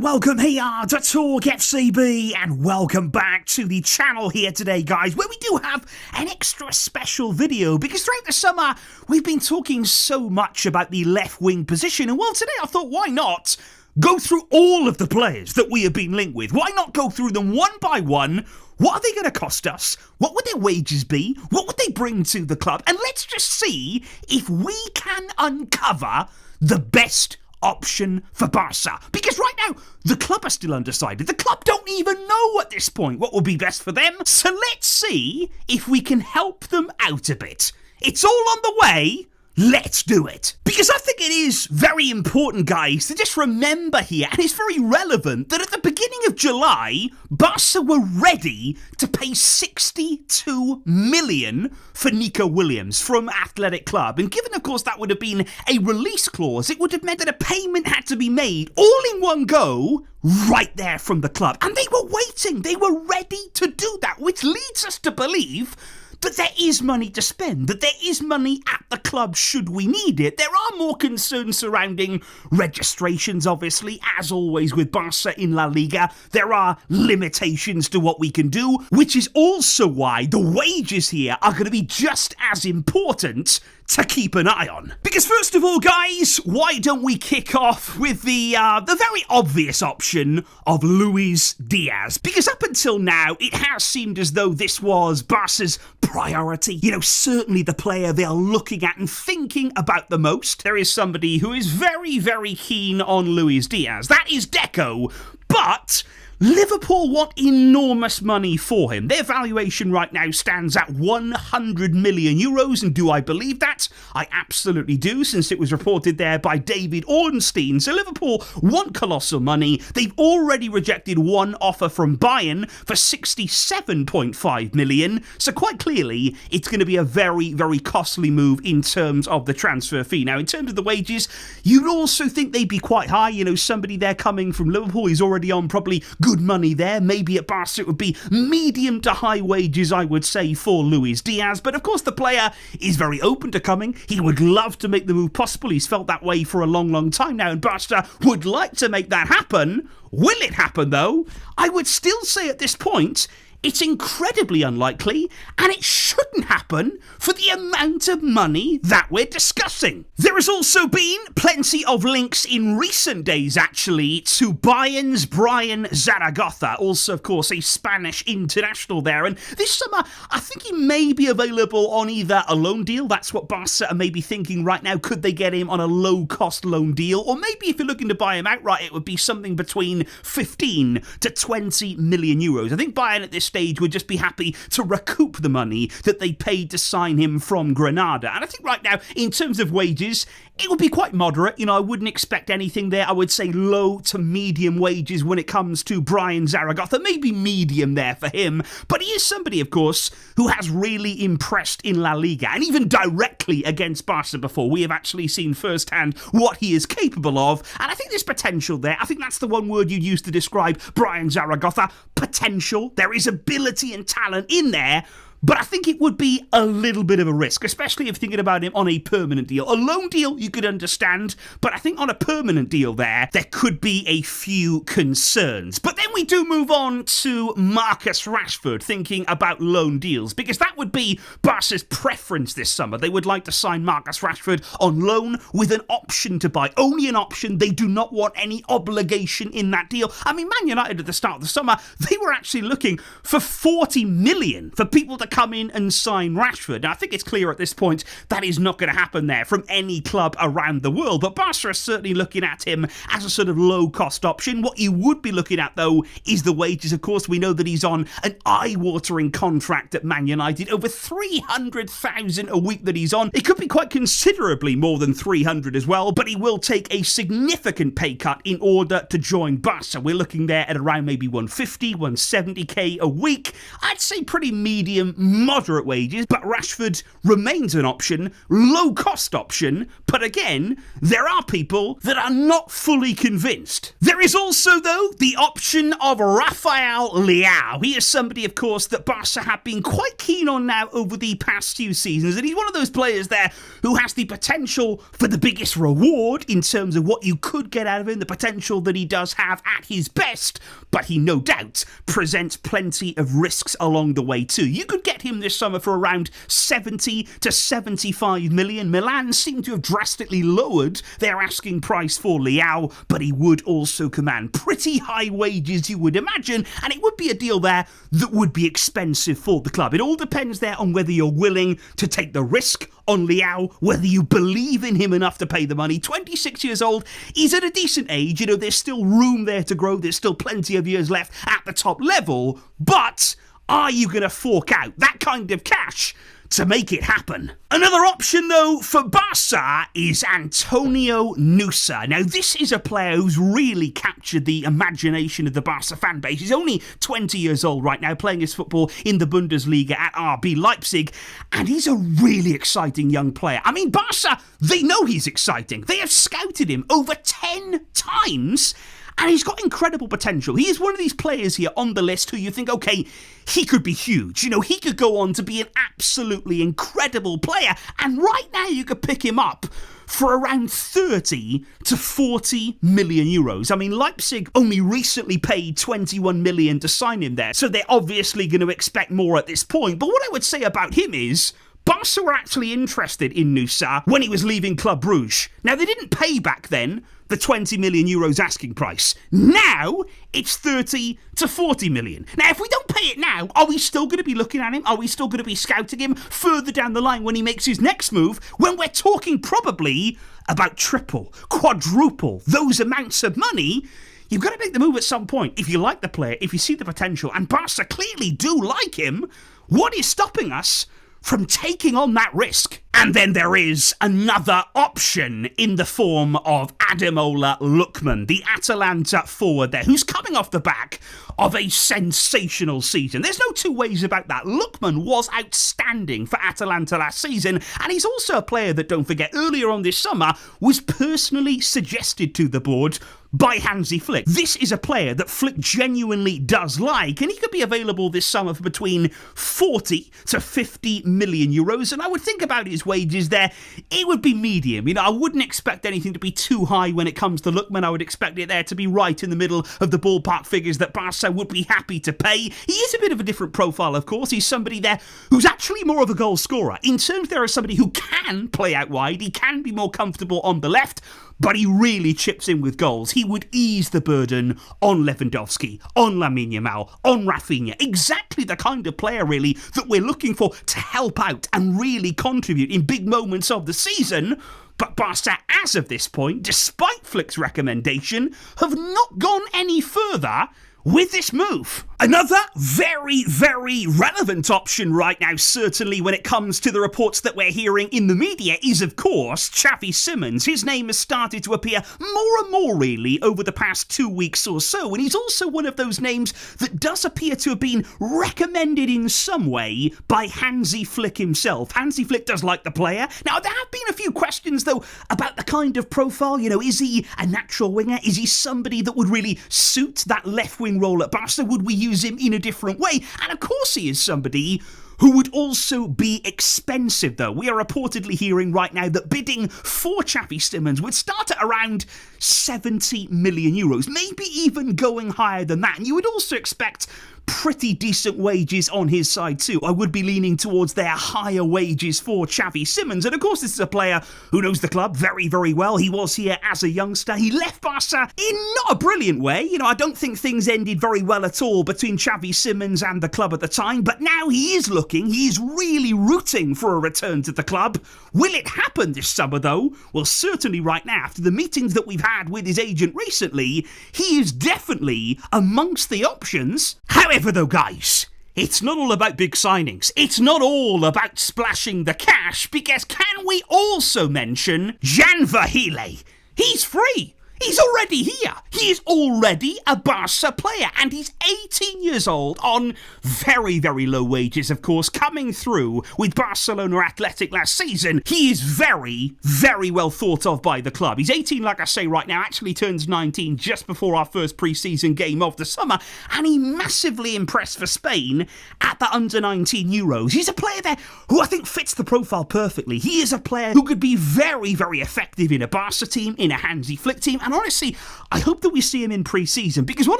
and welcome here to TalkFCB, and welcome back to the channel here today, guys, where we do have an extra special video, because throughout the summer we've been talking so much about the left wing position, and well, today I thought, why not go through all of the players that we have been linked with? Why not go through them one by one? What are they going to cost us? What would their wages be? What would they bring to the club? And let's just see if we can uncover the best option for Barca. Because right now, the club are still undecided. The club don't even know at this point what will be best for them. So let's see if we can help them out a bit. It's all on the way. Let's do it. Because I think it is very important, guys, to just remember here, and it's very relevant, that at the beginning of July, Barca were ready to pay 62 million for Nico Williams from Athletic Club. And given, of course, that would have been a release clause, it would have meant that a payment had to be made all in one go, right there from the club. And they were waiting. They were ready to do that, which leads us to believe that there is money to spend, that there is money at the club should we need it. There are more concerns surrounding registrations, obviously, as always with Barca in La Liga. There are limitations to what we can do, which is also why the wages here are going to be just as important to keep an eye on. Because first of all, guys, why don't we kick off with the very obvious option of Luis Diaz? Because up until now, it has seemed as though this was Barca's priority. You know, certainly the player they are looking at and thinking about the most. There is somebody who is very, very keen on Luis Diaz. That is Deco. But Liverpool want enormous money for him. Their valuation right now stands at 100 million euros, and do I believe that? I absolutely do, since it was reported there by David Ornstein. So Liverpool want colossal money. They've already rejected one offer from Bayern for 67.5 million, so quite clearly it's going to be a very, very costly move in terms of the transfer fee. Now, in terms of the wages, you'd also think they'd be quite high. You know, somebody there coming from Liverpool is already on probably good money there. Maybe at Barca it would be medium to high wages, I would say, for Luis Diaz. But of course the player is very open to coming. He would love to make the move possible. He's felt that way for a long, long time now, and Barca would like to make that happen. Will it happen though? I would still say at this point it's incredibly unlikely, and it shouldn't happen for the amount of money that we're discussing. There has also been plenty of links in recent days, actually, to Bayern's Brian Zaragoza, also, of course, a Spanish international there. And this summer, I think he may be available on either a loan deal. That's what Barca are maybe thinking right now. Could they get him on a low-cost loan deal? Or maybe if you're looking to buy him outright, it would be something between 15 to 20 million euros. I think Bayern at this stage would just be happy to recoup the money that they paid to sign him from Granada. And I think right now, in terms of wages, it would be quite moderate. You know, I wouldn't expect anything there. I would say low to medium wages when it comes to Brian Zaragoza. Maybe medium there for him. But he is somebody, of course, who has really impressed in La Liga, and even directly against Barca before. We have actually seen firsthand what he is capable of. And I think there's potential there. I think that's the one word you'd use to describe Brian Zaragoza. Potential. There is ability and talent in there. But I think it would be a little bit of a risk, especially if thinking about him on a permanent deal. A loan deal, you could understand, but I think on a permanent deal there could be a few concerns. But then we do move on to Marcus Rashford, thinking about loan deals, because that would be Barca's preference this summer. They would like to sign Marcus Rashford on loan with an option to buy. Only an option. They do not want any obligation in that deal. I mean, Man United at the start of the summer, they were actually looking for 40 million for people to come in and sign Rashford. Now, I think it's clear at this point that is not going to happen there from any club around the world, but Barca are certainly looking at him as a sort of low-cost option. What you would be looking at, though, is the wages. Of course, we know that he's on an eye-watering contract at Man United, over 300,000 a week that he's on. It could be quite considerably more than 300 as well, but he will take a significant pay cut in order to join Barca. We're looking there at around maybe 150, 170k a week. I'd say pretty medium, moderate wages, but Rashford remains an option, low-cost option, but again, there are people that are not fully convinced. There is also, though, the option mention of Rafael Leao. He is somebody, of course, that Barca have been quite keen on now over the past few seasons, and he's one of those players there who has the potential for the biggest reward in terms of what you could get out of him, the potential that he does have at his best, but he no doubt presents plenty of risks along the way too. You could get him this summer for around 70 to 75 million. Milan seem to have drastically lowered their asking price for Liao, but he would also command pretty high wages, you would imagine, and it would be a deal there that would be expensive for the club. It all depends there on whether you're willing to take the risk on Liao, whether you believe in him enough to pay the money. 26 years old, he's at a decent age, there's still room there to grow, there's still plenty of years left at the top level, but are you going to fork out that kind of cash to make it happen? Another option, though, for Barca is Antonio Nusa. Now, this is a player who's really captured the imagination of the Barca fan base. He's only 20 years old right now, playing his football in the Bundesliga at RB Leipzig, and he's a really exciting young player. I mean, Barca, they know he's exciting. They have scouted him over 10 times, and he's got incredible potential. He is one of these players here on the list who you think, okay, he could be huge. He could go on to be an absolutely incredible player. And right now you could pick him up for around 30 to 40 million euros. I mean, Leipzig only recently paid 21 million to sign him there, so they're obviously going to expect more at this point. But what I would say about him is, Barca were actually interested in Nusa when he was leaving Club Brugge. Now, they didn't pay back then the 20 million euros asking price. Now, it's 30 to 40 million. Now, if we don't pay it now, are we still going to be looking at him? Are we still going to be scouting him further down the line when he makes his next move, when we're talking probably about triple, quadruple those amounts of money? You've got to make the move at some point. If you like the player, if you see the potential, and Barca clearly do like him, what is stopping us from taking on that risk? And then there is another option in the form of Ademola Lookman, the Atalanta forward there, who's coming off the back of a sensational season. There's no two ways about that. Lookman was outstanding for Atalanta last season, and he's also a player that, don't forget, earlier on this summer was personally suggested to the board by Hansi Flick. This is a player that Flick genuinely does like, and he could be available this summer for between 40 to 50 million euros, and I would think about his wages there, it would be medium. I wouldn't expect anything to be too high when it comes to Lookman. I would expect it there to be right in the middle of the ballpark figures that Barca would be happy to pay. He is a bit of a different profile, of course. He's somebody there who's actually more of a goal scorer. In terms, there is somebody who can play out wide, he can be more comfortable on the left, but he really chips in with goals. He would ease the burden on Lewandowski, on Lamine Yamal, on Rafinha. Exactly the kind of player, really, that we're looking for to help out and really contribute in big moments of the season. But Barca, as of this point, despite Flick's recommendation, have not gone any further with this move. Another very, very relevant option right now, certainly when it comes to the reports that we're hearing in the media, is of course Xavi Simmons. His name has started to appear more and more really over the past 2 weeks or so, and he's also one of those names that does appear to have been recommended in some way by Hansi Flick himself. Hansi Flick does like the player. Now, there have been a few questions though about the kind of profile. Is he a natural winger? Is he somebody that would really suit that left wing role at Barca? Would we use him in a different way? And of course he is somebody who would also be expensive though. We are reportedly hearing right now that bidding for Xavi Simmons would start at around 70 million euros, maybe even going higher than that. And you would also expect pretty decent wages on his side too. I would be leaning towards their higher wages for Xavi Simmons. And of course, this is a player who knows the club very, very well. He was here as a youngster. He left Barca in not a brilliant way. I don't think things ended very well at all between Xavi Simmons and the club at the time. But now he is looking, he is really rooting for a return to the club. Will it happen this summer though? Well, certainly right now, after the meetings that we've had with his agent recently, he is definitely amongst the options. However though, guys, it's not all about big signings. It's not all about splashing the cash, because can we also mention Vahile? He's free. He's already here. He is already a Barca player, and he's 18 years old on very, very low wages, of course, coming through with Barcelona Athletic last season. He is very, very well thought of by the club. He's 18, like I say right now, actually turns 19 just before our first pre-season game of the summer, and he massively impressed for Spain at the under-19 Euros. He's a player there who I think fits the profile perfectly. He is a player who could be very, very effective in a Barca team, in a Hansi Flick team, and honestly, I hope that we see him in pre-season, because what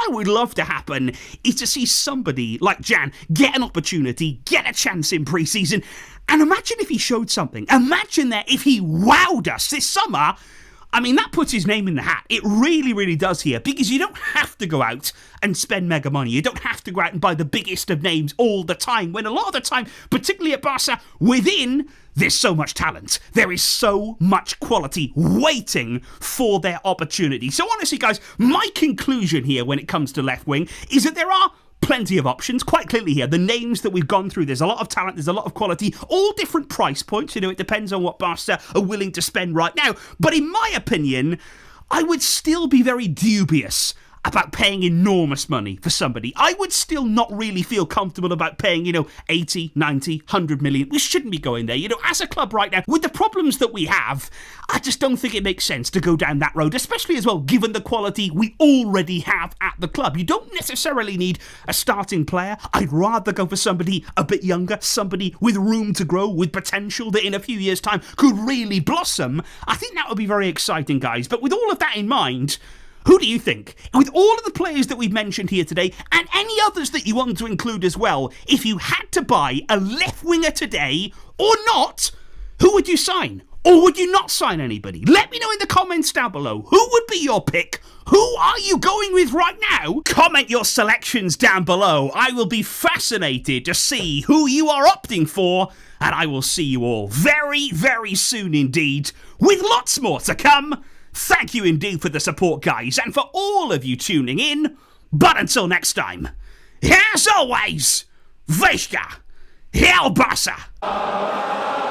I would love to happen is to see somebody like Jan get an opportunity, get a chance in pre-season, and imagine if he showed something. Imagine that if he wowed us this summer. I mean, that puts his name in the hat. It really, really does here, because you don't have to go out and spend mega money. You don't have to go out and buy the biggest of names all the time, when a lot of the time, particularly at Barca, within, there's so much talent. There is so much quality waiting for their opportunity. So honestly, guys, my conclusion here when it comes to left wing is that there are plenty of options, quite clearly here. The names that we've gone through, there's a lot of talent, there's a lot of quality, all different price points. You know, it depends on what Barca are willing to spend right now. But in my opinion, I would still be very dubious about paying enormous money for somebody. I would still not really feel comfortable about paying, 80, 90, 100 million. We shouldn't be going there. As a club right now, with the problems that we have, I just don't think it makes sense to go down that road, especially as well, given the quality we already have at the club. You don't necessarily need a starting player. I'd rather go for somebody a bit younger, somebody with room to grow, with potential that in a few years' time could really blossom. I think that would be very exciting, guys. But with all of that in mind, who do you think? With all of the players that we've mentioned here today, and any others that you want to include as well, if you had to buy a left winger today, or not, who would you sign? Or would you not sign anybody? Let me know in the comments down below. Who would be your pick? Who are you going with right now? Comment your selections down below. I will be fascinated to see who you are opting for, and I will see you all very, very soon indeed, with lots more to come. Thank you indeed for the support, guys, and for all of you tuning in. But until next time, as always, Vahile, Barça.